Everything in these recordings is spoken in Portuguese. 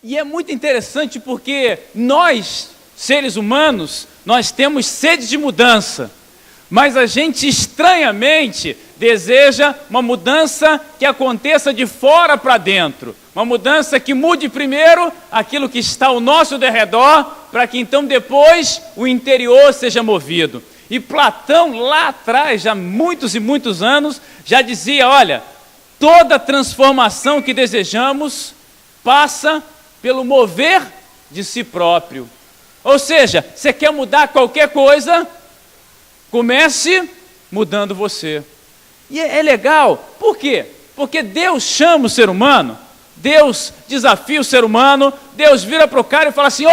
E é muito interessante porque nós, seres humanos, nós temos sede de mudança, mas a gente estranhamente deseja uma mudança que aconteça de fora para dentro, uma mudança que mude primeiro aquilo que está ao nosso derredor, para que então depois o interior seja movido. E Platão lá atrás, já muitos e muitos anos, já dizia, olha, toda transformação que desejamos passa pelo mover de si próprio. Ou seja, você quer mudar qualquer coisa, comece mudando você. E é legal, por quê? Porque Deus chama o ser humano, Deus desafia o ser humano, Deus vira para o cara e fala assim,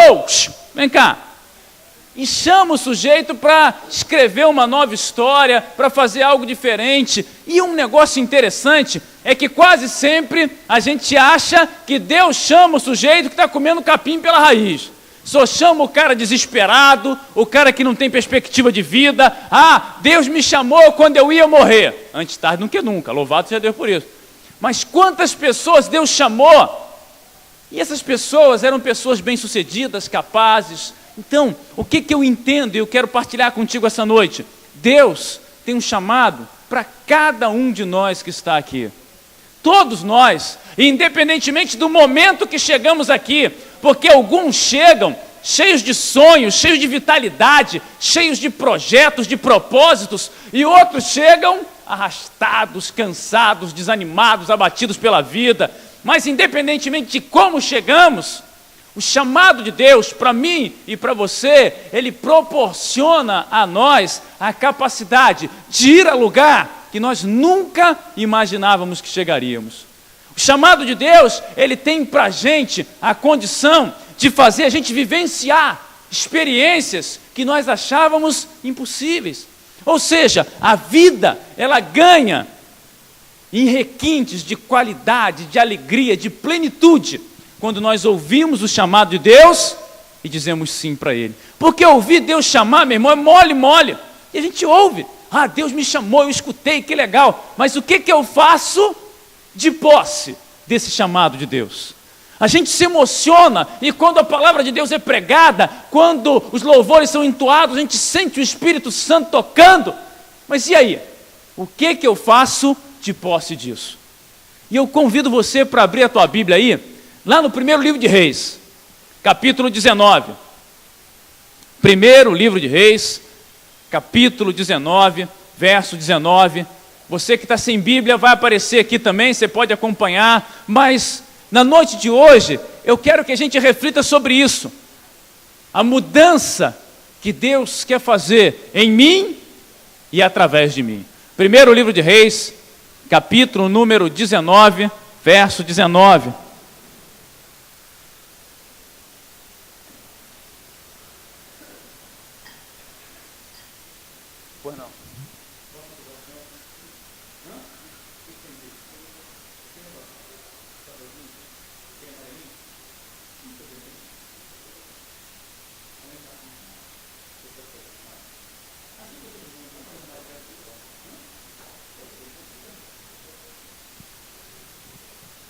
vem cá. E chama o sujeito para escrever uma nova história, para fazer algo diferente. E um negócio interessante é que quase sempre a gente acha que Deus chama o sujeito que está comendo capim pela raiz. Só chama o cara desesperado, o cara que não tem perspectiva de vida. Deus me chamou quando eu ia morrer. Antes tarde do que nunca, louvado seja Deus por isso. Mas quantas pessoas Deus chamou? E essas pessoas eram pessoas bem-sucedidas, capazes. Então, o que eu entendo e eu quero partilhar contigo essa noite? Deus tem um chamado para cada um de nós que está aqui. Todos nós, independentemente do momento que chegamos aqui, porque alguns chegam cheios de sonhos, cheios de vitalidade, cheios de projetos, de propósitos, e outros chegam arrastados, cansados, desanimados, abatidos pela vida. Mas independentemente de como chegamos, o chamado de Deus para mim e para você, ele proporciona a nós a capacidade de ir a lugar que nós nunca imaginávamos que chegaríamos. O chamado de Deus, ele tem para a gente a condição de fazer a gente vivenciar experiências que nós achávamos impossíveis. Ou seja, a vida, ela ganha em requintes de qualidade, de alegria, de plenitude, quando nós ouvimos o chamado de Deus e dizemos sim para Ele. Porque ouvir Deus chamar, meu irmão, é mole. E a gente ouve. Deus me chamou, eu escutei, que legal. Mas o que eu faço de posse desse chamado de Deus? A gente se emociona e quando a palavra de Deus é pregada, quando os louvores são entoados, a gente sente o Espírito Santo tocando. Mas e aí? O que eu faço de posse disso? E eu convido você para abrir a tua Bíblia aí, lá no primeiro livro de Reis, capítulo 19. Primeiro livro de Reis, capítulo 19, verso 19. Você que está sem Bíblia vai aparecer aqui também, você pode acompanhar, mas na noite de hoje eu quero que a gente reflita sobre isso. A mudança que Deus quer fazer em mim e através de mim. Primeiro livro de Reis, capítulo número 19, verso 19. Pois não.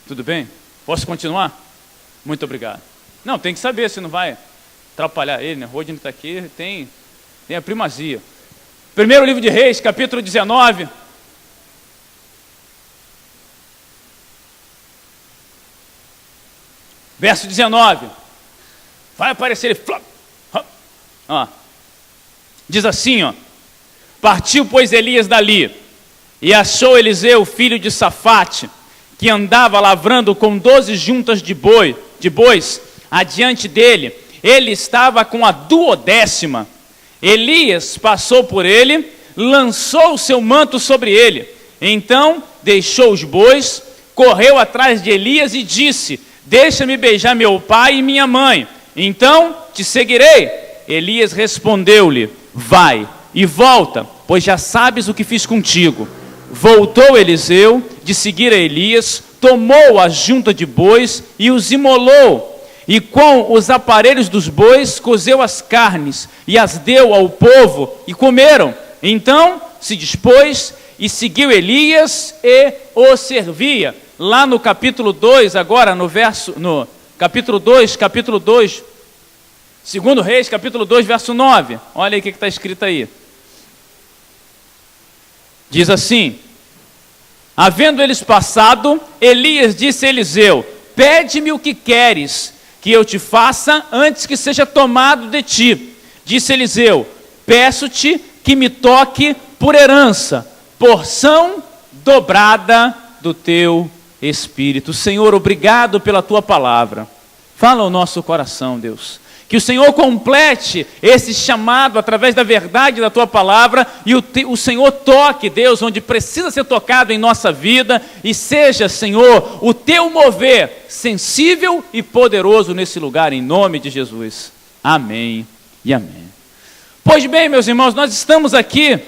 Tudo bem? Posso continuar? Muito obrigado. Não, tem que saber, se não vai atrapalhar ele, né? Rodney está aqui, tem a primazia. Primeiro livro de Reis, capítulo 19. Verso 19. Vai aparecer ele. Diz assim, Partiu, pois, Elias dali, e achou Eliseu, filho de Safate, que andava lavrando com 12 juntas de bois adiante dele. Ele estava com a 12ª. Elias passou por ele, lançou o seu manto sobre ele. Então deixou os bois, correu atrás de Elias e disse: deixa-me beijar meu pai e minha mãe, então te seguirei. Elias respondeu-lhe: vai e volta, pois já sabes o que fiz contigo. Voltou Eliseu de seguir a Elias, tomou a junta de bois e os imolou. E com os aparelhos dos bois cozeu as carnes e as deu ao povo e comeram. Então se dispôs e seguiu Elias e o servia. Lá no capítulo 2, agora no capítulo 2, 2 Reis, capítulo 2, verso 9. Olha aí o que está escrito aí. Diz assim: havendo eles passado, Elias disse a Eliseu: pede-me o que queres que eu te faça antes que seja tomado de ti. Disse Eliseu: peço-te que me toque por herança, porção dobrada do teu espírito. Senhor, obrigado pela tua palavra. Fala ao nosso coração, Deus. Que o Senhor complete esse chamado através da verdade da tua palavra e o Senhor toque, Deus, onde precisa ser tocado em nossa vida e seja, Senhor, o teu mover sensível e poderoso nesse lugar, em nome de Jesus. Amém e amém. Pois bem, meus irmãos, nós estamos aqui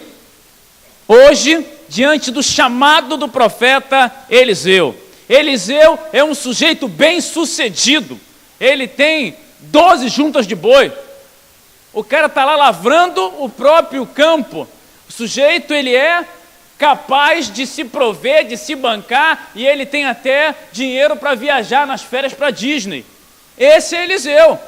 hoje diante do chamado do profeta Eliseu. Eliseu é um sujeito bem sucedido. Ele tem 12 juntas de boi. O cara está lá lavrando o próprio campo. O sujeito, ele é capaz de se prover, de se bancar, e ele tem até dinheiro para viajar nas férias para Disney. Esse é Eliseu.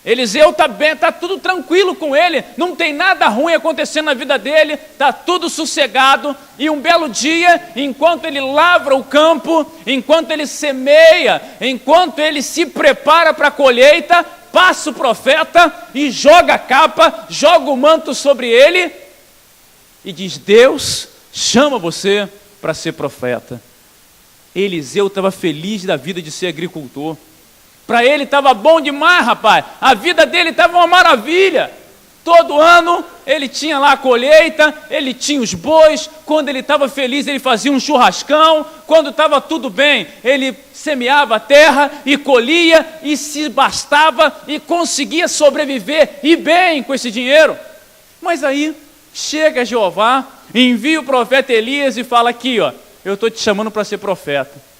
Eliseu está bem, está tudo tranquilo com ele, não tem nada ruim acontecendo na vida dele, está tudo sossegado, e um belo dia, enquanto ele lavra o campo, enquanto ele semeia, enquanto ele se prepara para a colheita, passa o profeta e joga a capa, joga o manto sobre ele, e diz: Deus chama você para ser profeta. Eliseu estava feliz da vida de ser agricultor. Para ele estava bom demais, rapaz. A vida dele estava uma maravilha. Todo ano ele tinha lá a colheita, ele tinha os bois. Quando ele estava feliz, ele fazia um churrascão. Quando estava tudo bem, ele semeava a terra e colhia e se bastava e conseguia sobreviver e bem com esse dinheiro. Mas aí chega Jeová, envia o profeta Elias e fala: aqui, ó, eu estou te chamando para ser profeta.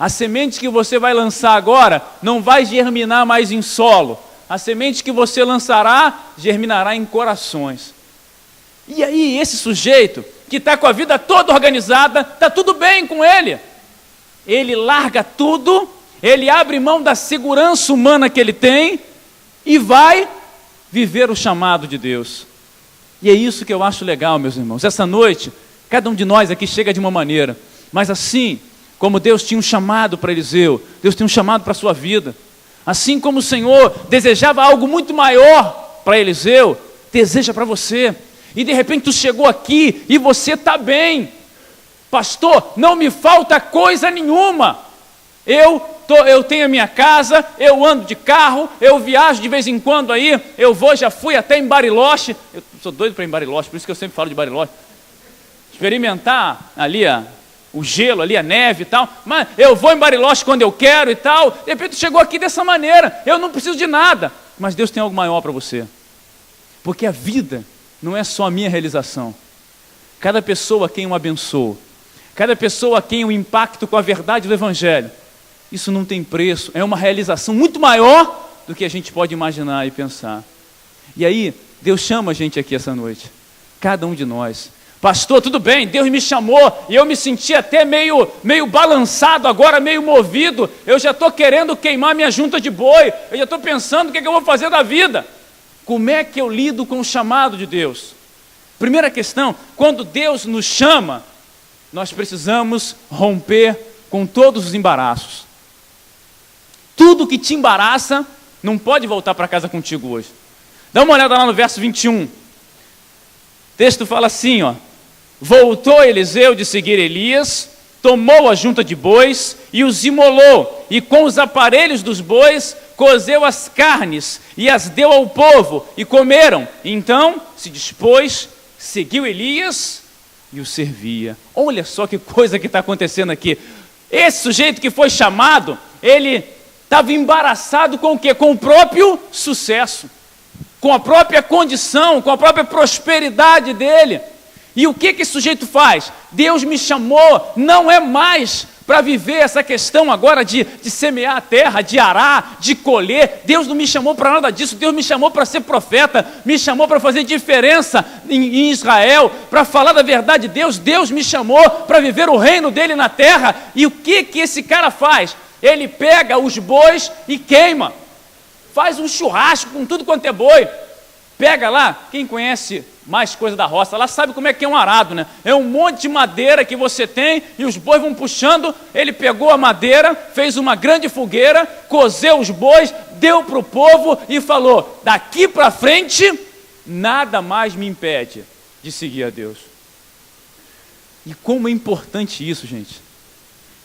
A semente que você vai lançar agora não vai germinar mais em solo. A semente que você lançará germinará em corações. E aí esse sujeito que está com a vida toda organizada, está tudo bem com ele. Ele larga tudo, ele abre mão da segurança humana que ele tem e vai viver o chamado de Deus. E é isso que eu acho legal, meus irmãos. Essa noite, cada um de nós aqui chega de uma maneira, mas assim como Deus tinha um chamado para Eliseu, Deus tem um chamado para a sua vida. Assim como o Senhor desejava algo muito maior para Eliseu, deseja para você. E de repente tu chegou aqui e você está bem. Pastor, não me falta coisa nenhuma. Eu tenho a minha casa, eu ando de carro, eu viajo de vez em quando aí, já fui até em Bariloche. Eu sou doido para ir em Bariloche, por isso que eu sempre falo de Bariloche. Experimentar ali o gelo ali, a neve e tal, mas eu vou em Bariloche quando eu quero e tal. De repente chegou aqui dessa maneira, eu não preciso de nada, mas Deus tem algo maior para você, porque a vida não é só a minha realização. Cada pessoa a quem eu abençoo, cada pessoa a quem eu impacto com a verdade do Evangelho, isso não tem preço, é uma realização muito maior do que a gente pode imaginar e pensar. E aí Deus chama a gente aqui essa noite, cada um de nós. Pastor, tudo bem, Deus me chamou e eu me senti até meio balançado agora, meio movido. Eu já estou querendo queimar minha junta de boi, eu já estou pensando o que eu vou fazer da vida. Como é que eu lido com o chamado de Deus? Primeira questão, quando Deus nos chama, nós precisamos romper com todos os embaraços. Tudo que te embaraça não pode voltar para casa contigo hoje. Dá uma olhada lá no verso 21. O texto fala assim, ó: voltou Eliseu de seguir Elias, tomou a junta de bois e os imolou, e com os aparelhos dos bois cozeu as carnes e as deu ao povo, e comeram. Então se dispôs, seguiu Elias e o servia. Olha só que coisa que está acontecendo aqui. Esse sujeito que foi chamado, ele estava embaraçado com o quê? Com o próprio sucesso, com a própria condição, com a própria prosperidade dele. E o que esse sujeito faz? Deus me chamou, não é mais para viver essa questão agora de semear a terra, de arar, de colher. Deus não me chamou para nada disso. Deus me chamou para ser profeta, me chamou para fazer diferença em Israel, para falar da verdade de Deus. Deus me chamou para viver o reino dele na terra. E o que esse cara faz? ele pega os bois e queima. Faz um churrasco com tudo quanto é boi. Pega lá, quem conhece mais coisa da roça, lá sabe como é que é um arado, né? É um monte de madeira que você tem e os bois vão puxando. Ele pegou a madeira, fez uma grande fogueira, cozeu os bois, deu para o povo e falou: daqui para frente, nada mais me impede de seguir a Deus. E como é importante isso, gente.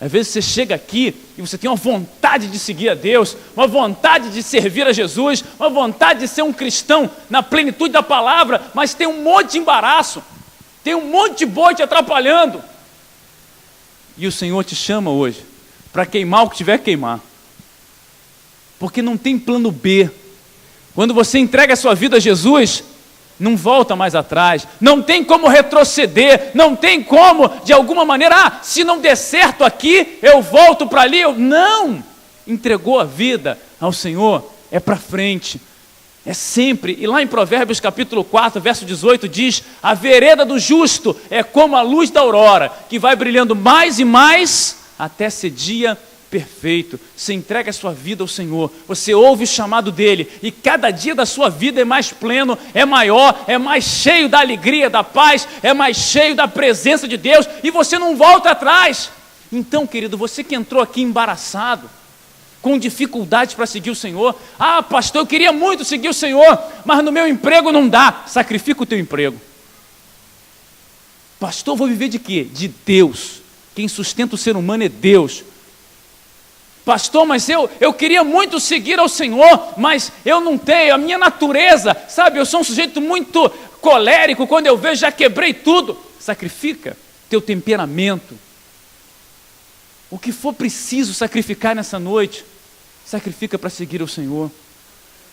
Às vezes você chega aqui e você tem uma vontade de seguir a Deus, uma vontade de servir a Jesus, uma vontade de ser um cristão na plenitude da palavra, mas tem um monte de embaraço, tem um monte de boi te atrapalhando. E o Senhor te chama hoje para queimar o que tiver que queimar, porque não tem plano B. Quando você entrega a sua vida a Jesus, não volta mais atrás, não tem como retroceder, não tem como, de alguma maneira, se não der certo aqui, eu volto para ali. Não! Entregou a vida ao Senhor, é para frente, é sempre. E lá em Provérbios capítulo 4, verso 18, diz: a vereda do justo é como a luz da aurora, que vai brilhando mais e mais, até ser dia perfeito. Você entrega a sua vida ao Senhor, você ouve o chamado dele, e cada dia da sua vida é mais pleno, é maior, é mais cheio da alegria, da paz, é mais cheio da presença de Deus, e você não volta atrás. Então, querido, você que entrou aqui embaraçado, com dificuldades para seguir o Senhor: ah, pastor, eu queria muito seguir o Senhor, mas no meu emprego não dá. Sacrifica o teu emprego. Pastor, vou viver de quê? De Deus. Quem sustenta o ser humano é Deus. Pastor, mas eu queria muito seguir ao Senhor, mas eu não tenho, a minha natureza, sabe, eu sou um sujeito muito colérico, quando eu vejo já quebrei tudo. Sacrifica teu temperamento. O que for preciso sacrificar nessa noite, sacrifica para seguir ao Senhor.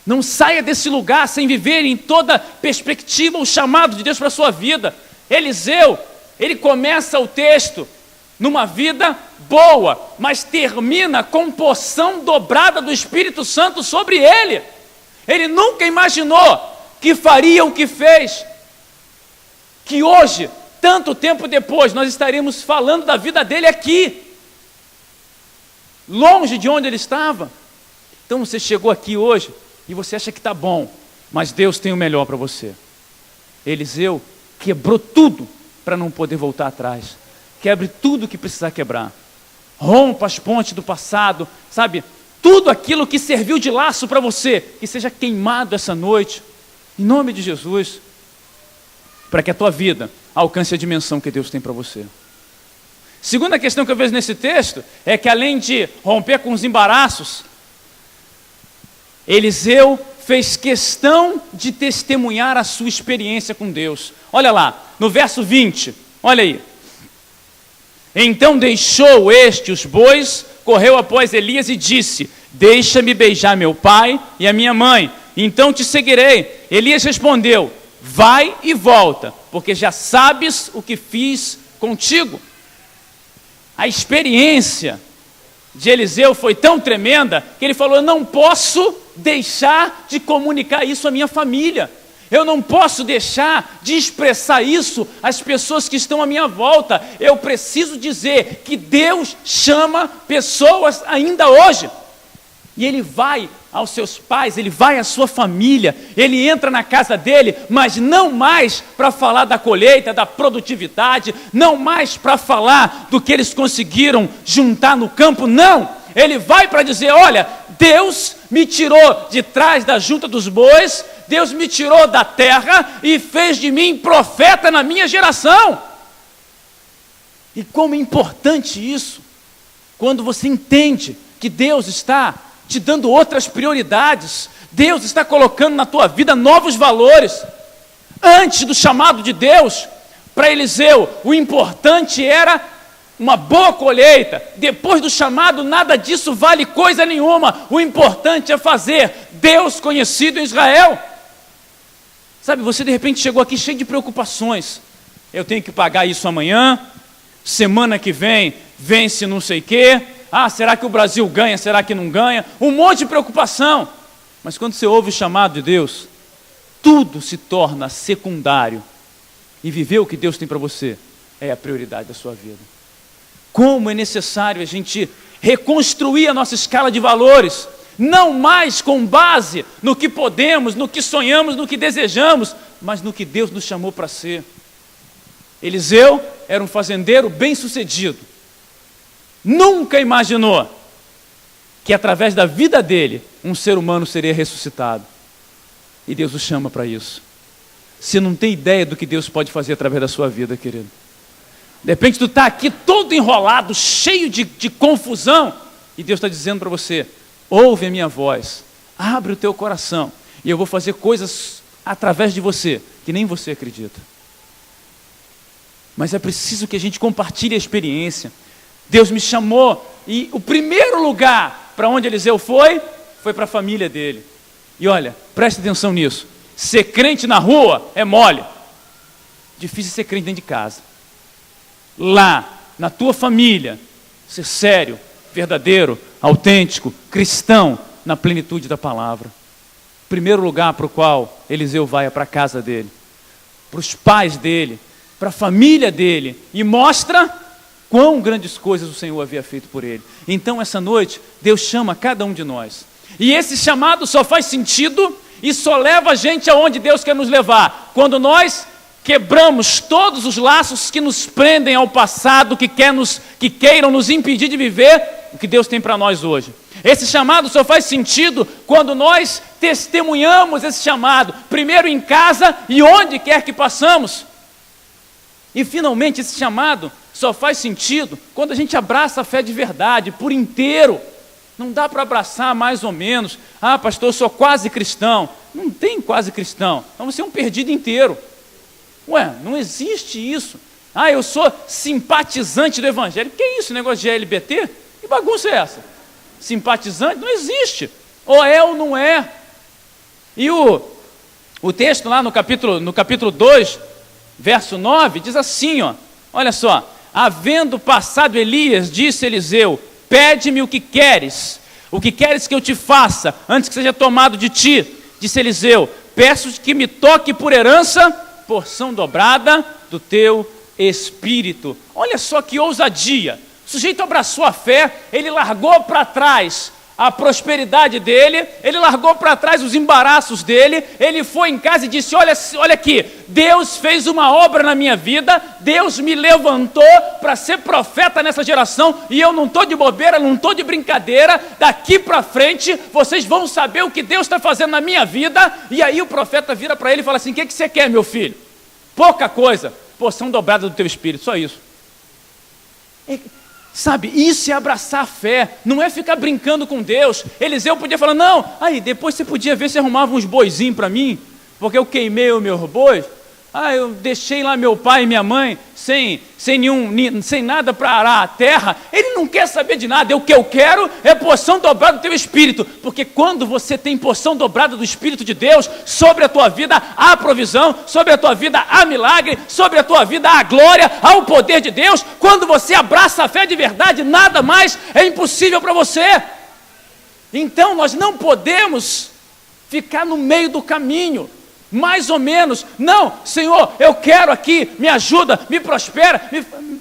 Não saia desse lugar sem viver em toda perspectiva o chamado de Deus para a sua vida. Eliseu, ele começa o texto numa vida boa, mas termina com porção dobrada do Espírito Santo sobre ele. Ele nunca imaginou que faria o que fez, que hoje, tanto tempo depois, nós estaremos falando da vida dele aqui, longe de onde ele estava. Então você chegou aqui hoje e você acha que está bom, mas Deus tem o melhor para você. Eliseu quebrou tudo para não poder voltar atrás. Quebre tudo que precisar quebrar. Rompa as pontes do passado, sabe? Tudo aquilo que serviu de laço para você, que seja queimado essa noite, em nome de Jesus, para que a tua vida alcance a dimensão que Deus tem para você. Segunda questão que eu vejo nesse texto é que, além de romper com os embaraços, Eliseu fez questão de testemunhar a sua experiência com Deus. Olha lá, no verso 20, olha aí. Então deixou este os bois, correu após Elias e disse: deixa-me beijar meu pai e a minha mãe, então te seguirei. Elias respondeu: vai e volta, porque já sabes o que fiz contigo. A experiência de Eliseu foi tão tremenda que ele falou: eu não posso deixar de comunicar isso à minha família. Eu não posso deixar de expressar isso às pessoas que estão à minha volta. Eu preciso dizer que Deus chama pessoas ainda hoje. E ele vai aos seus pais, ele vai à sua família, ele entra na casa dele, mas não mais para falar da colheita, da produtividade, não mais para falar do que eles conseguiram juntar no campo, não. Ele vai para dizer: olha, Deus me tirou de trás da junta dos bois, Deus me tirou da terra e fez de mim profeta na minha geração. E como é importante isso, quando você entende que Deus está te dando outras prioridades, Deus está colocando na tua vida novos valores. Antes do chamado de Deus, para Eliseu, o importante era uma boa colheita. Depois do chamado, nada disso vale coisa nenhuma. O importante é fazer Deus conhecido em Israel. Sabe, você de repente chegou aqui cheio de preocupações. Eu tenho que pagar isso amanhã, semana que vem vence não sei o quê. Ah, será que o Brasil ganha, será que não ganha? Um monte de preocupação. Mas quando você ouve o chamado de Deus, tudo se torna secundário. E viver o que Deus tem para você é a prioridade da sua vida. Como é necessário a gente reconstruir a nossa escala de valores, não mais com base no que podemos, no que sonhamos, no que desejamos, mas no que Deus nos chamou para ser. Eliseu era um fazendeiro bem-sucedido. Nunca imaginou que através da vida dele, um ser humano seria ressuscitado. E Deus o chama para isso. Você não tem ideia do que Deus pode fazer através da sua vida, querido. De repente tu está aqui todo enrolado, cheio de confusão, e Deus está dizendo para você: ouve a minha voz, abre o teu coração, e eu vou fazer coisas através de você, que nem você acredita. Mas é preciso que a gente compartilhe a experiência. Deus me chamou, e o primeiro lugar para onde Eliseu foi para a família dele. E olha, preste atenção nisso. Ser crente na rua é mole. Difícil ser crente dentro de casa. Lá, na tua família, ser sério, verdadeiro, autêntico, cristão, na plenitude da palavra. Primeiro lugar para o qual Eliseu vai é para a casa dele, para os pais dele, para a família dele, e mostra quão grandes coisas o Senhor havia feito por ele. Então essa noite, Deus chama cada um de nós, e esse chamado só faz sentido e só leva a gente aonde Deus quer nos levar, quando nós quebramos todos os laços que nos prendem ao passado, que queiram nos impedir de viver o que Deus tem para nós hoje. Esse chamado só faz sentido quando nós testemunhamos esse chamado, primeiro em casa e onde quer que passamos. E finalmente esse chamado só faz sentido quando a gente abraça a fé de verdade, por inteiro. Não dá para abraçar mais ou menos. Ah, pastor, eu sou quase cristão. Não tem quase cristão. Então você é um perdido inteiro. Ué, não existe isso. Ah, eu sou simpatizante do evangelho. Que é isso, negócio de LGBT? Que bagunça é essa? Simpatizante? Não existe. Ou é ou não é. E o texto lá no capítulo 2, verso 9, diz assim, ó, olha só: havendo passado Elias, disse Eliseu: pede-me o que queres que eu te faça, antes que seja tomado de ti. Disse Eliseu: peço que me toque por herança, porção dobrada do teu espírito. Olha só que ousadia. O sujeito abraçou a fé, ele largou para trás a prosperidade dele, ele largou para trás os embaraços dele, ele foi em casa e disse: olha aqui, Deus fez uma obra na minha vida, Deus me levantou para ser profeta nessa geração, e eu não estou de bobeira, não estou de brincadeira, daqui para frente vocês vão saber o que Deus está fazendo na minha vida. E aí o profeta vira para ele e fala assim: o que você quer, meu filho? Pouca coisa, porção dobrada do teu espírito, só isso. Sabe, isso é abraçar a fé, não é ficar brincando com Deus. Eliseu podia falar: não, aí depois você podia ver se arrumava uns boizinhos para mim, porque eu queimei os meus bois. Ah, eu deixei lá meu pai e minha mãe sem nada para arar a terra. Ele não quer saber de nada. O que eu quero é porção dobrada do teu espírito, porque quando você tem porção dobrada do Espírito de Deus, sobre a tua vida há provisão, sobre a tua vida há milagre, sobre a tua vida há glória, há o poder de Deus. Quando você abraça a fé de verdade, nada mais é impossível para você. Então nós não podemos ficar no meio do caminho, mais ou menos. Não, Senhor, eu quero aqui, me ajuda, me prospera.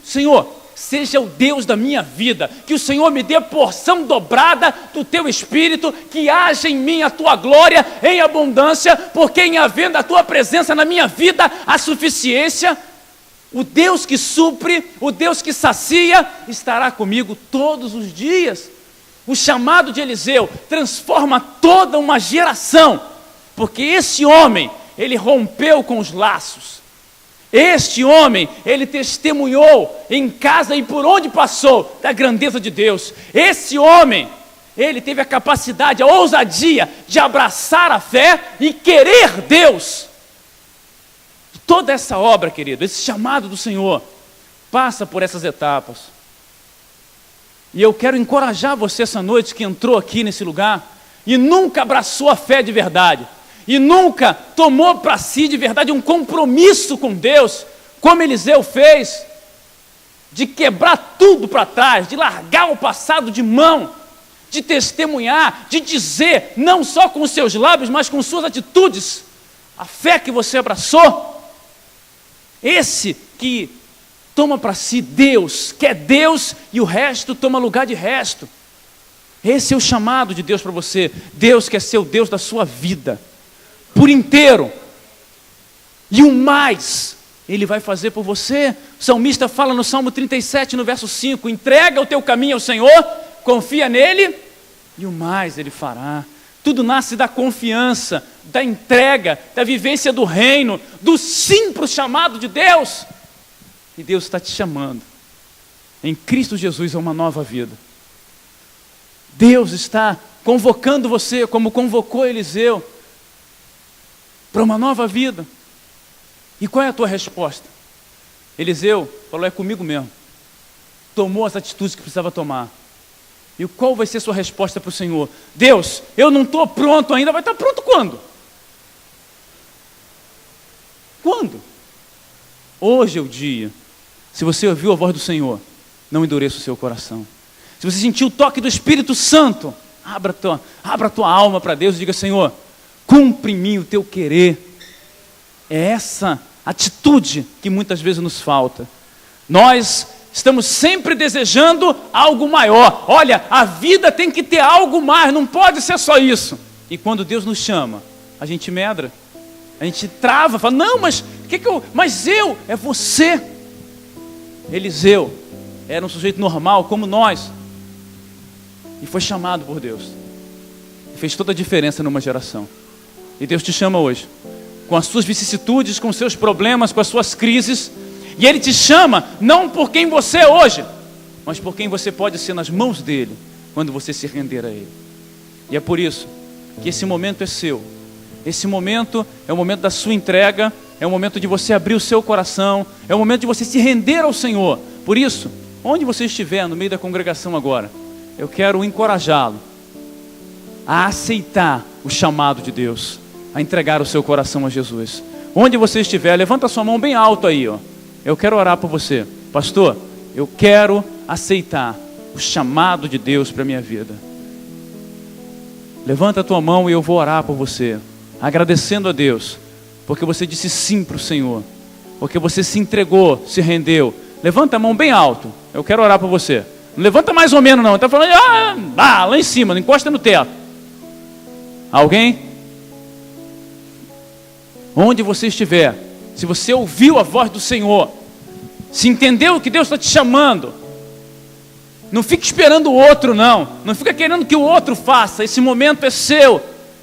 Senhor, seja o Deus da minha vida, que o Senhor me dê porção dobrada do teu espírito, que haja em mim a tua glória em abundância, porque em havendo a tua presença na minha vida, há suficiência. O Deus que supre, o Deus que sacia, estará comigo todos os dias. O chamado de Eliseu transforma toda uma geração, porque esse homem, ele rompeu com os laços. Este homem, ele testemunhou em casa e por onde passou da grandeza de Deus. Esse homem, ele teve a capacidade, a ousadia de abraçar a fé e querer Deus. Toda essa obra, querido, esse chamado do Senhor, passa por essas etapas. E eu quero encorajar você essa noite que entrou aqui nesse lugar e nunca abraçou a fé de verdade, e nunca tomou para si de verdade um compromisso com Deus, como Eliseu fez, de quebrar tudo para trás, de largar o passado de mão, de testemunhar, de dizer, não só com os seus lábios, mas com suas atitudes, a fé que você abraçou. Esse que toma para si Deus, quer Deus e o resto toma lugar de resto. Esse é o chamado de Deus para você. Deus quer ser o Deus da sua vida, por inteiro. E o mais, Ele vai fazer por você. O salmista fala no Salmo 37, no verso 5, entrega o teu caminho ao Senhor, confia nele, e o mais Ele fará. Tudo nasce da confiança, da entrega, da vivência do reino, do sim para o chamado de Deus. E Deus está te chamando, em Cristo Jesus, a uma nova vida. Deus está convocando você, como convocou Eliseu, para uma nova vida. E qual é a tua resposta? Eliseu falou, é comigo mesmo. Tomou as atitudes que precisava tomar. E qual vai ser a sua resposta para o Senhor? Deus, eu não estou pronto ainda. Vai estar pronto quando? Quando? Hoje é o dia. Se você ouviu a voz do Senhor, não endureça o seu coração. Se você sentiu o toque do Espírito Santo, abra a tua alma para Deus e diga, Senhor, cumpre em mim o teu querer. É essa atitude que muitas vezes nos falta. Nós estamos sempre desejando algo maior. Olha, a vida tem que ter algo mais, não pode ser só isso. E quando Deus nos chama, a gente medra, a gente trava, fala, não, mas é você. Eliseu era um sujeito normal, como nós, e foi chamado por Deus. Fez toda a diferença numa geração. E Deus te chama hoje, com as suas vicissitudes, com os seus problemas, com as suas crises. E Ele te chama não por quem você é hoje, mas por quem você pode ser nas mãos dEle, quando você se render a Ele. E é por isso que esse momento é seu. Esse momento é o momento da sua entrega, é o momento de você abrir o seu coração, é o momento de você se render ao Senhor. Por isso, onde você estiver no meio da congregação agora, eu quero encorajá-lo a aceitar o chamado de Deus, a entregar o seu coração a Jesus. Onde você estiver, levanta a sua mão bem alto aí, ó. Eu quero orar por você. Pastor, eu quero aceitar o chamado de Deus para a minha vida. Levanta a tua mão e eu vou orar por você, agradecendo a Deus, porque você disse sim para o Senhor, porque você se entregou, se rendeu. Levanta a mão bem alto, eu quero orar por você. Não levanta mais ou menos não, está falando, lá em cima, não encosta no teto. Alguém? Onde você estiver, se você ouviu a voz do Senhor, se entendeu que Deus está te chamando, não fique esperando o outro não fica querendo que o outro faça. Esse momento é seu,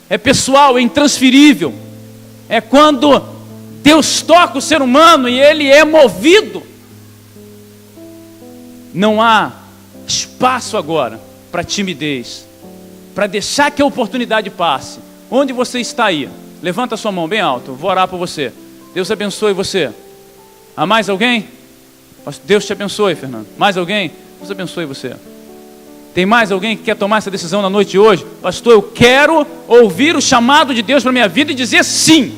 é pessoal, é intransferível. É quando Deus toca o ser humano e ele é movido. Não há espaço agora para timidez, para deixar que a oportunidade passe. Onde você está aí? Levanta a sua mão bem alto, vou orar por você. Deus abençoe você. Há mais alguém? Deus te abençoe, Fernando. Mais alguém? Deus abençoe você. Tem mais alguém que quer tomar essa decisão na noite de hoje? Pastor, eu quero ouvir o chamado de Deus para a minha vida e dizer sim.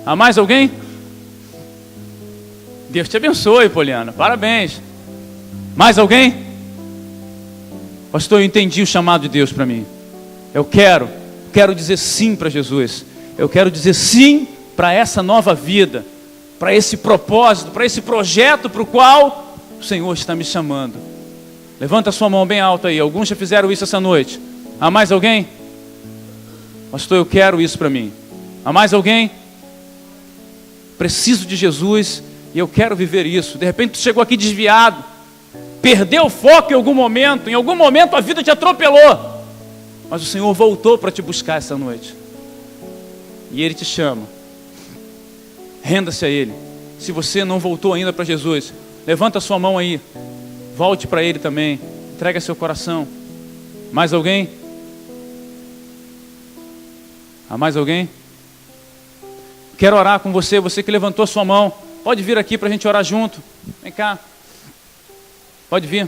Há mais alguém? Deus te abençoe, Poliana. Parabéns. Mais alguém? Pastor, eu entendi o chamado de Deus para mim. Eu quero dizer sim para Jesus. Eu quero dizer sim para essa nova vida, para esse propósito, para esse projeto para o qual o Senhor está me chamando. Levanta a sua mão bem alta aí. Alguns já fizeram isso essa noite. Há mais alguém? Pastor, eu quero isso para mim. Há mais alguém? Preciso de Jesus e eu quero viver isso. De repente tu chegou aqui desviado, perdeu o foco em algum momento a vida te atropelou, mas o Senhor voltou para te buscar essa noite. E Ele te chama. Renda-se a Ele. Se você não voltou ainda para Jesus, levanta a sua mão aí. Volte para Ele também. Entrega seu coração. Mais alguém? Há mais alguém? Quero orar com você. Você que levantou a sua mão, pode vir aqui para a gente orar junto. Vem cá. Pode vir.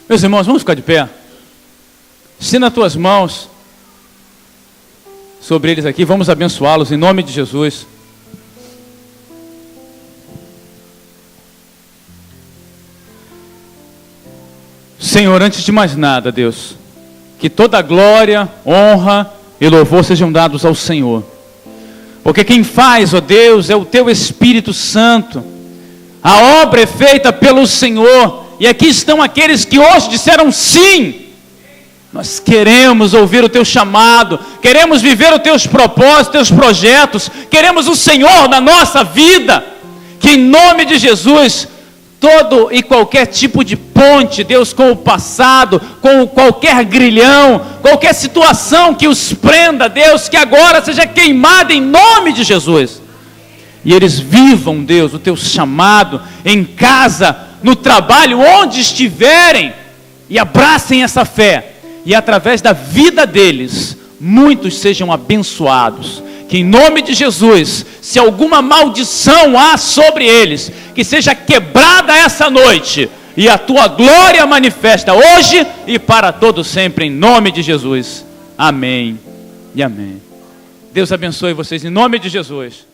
Meus irmãos, vamos ficar de pé. Estenda as tuas mãos sobre eles aqui. Vamos abençoá-los em nome de Jesus. Senhor, antes de mais nada, Deus, que toda glória, honra e louvor sejam dados ao Senhor. Porque quem faz, ó Deus, é o Teu Espírito Santo. A obra é feita pelo Senhor. E aqui estão aqueles que hoje disseram sim. Nós queremos ouvir o Teu chamado, queremos viver os Teus propósitos, Teus projetos, queremos o Senhor na nossa vida. Que em nome de Jesus, todo e qualquer tipo de ponte, Deus, com o passado, com qualquer grilhão, qualquer situação que os prenda, Deus, que agora seja queimada em nome de Jesus. E eles vivam, Deus, o Teu chamado em casa, no trabalho, onde estiverem, e abracem essa fé. E através da vida deles, muitos sejam abençoados. Que em nome de Jesus, se alguma maldição há sobre eles, que seja quebrada essa noite, e a Tua glória manifesta hoje e para todo sempre, em nome de Jesus. Amém e amém. Deus abençoe vocês em nome de Jesus.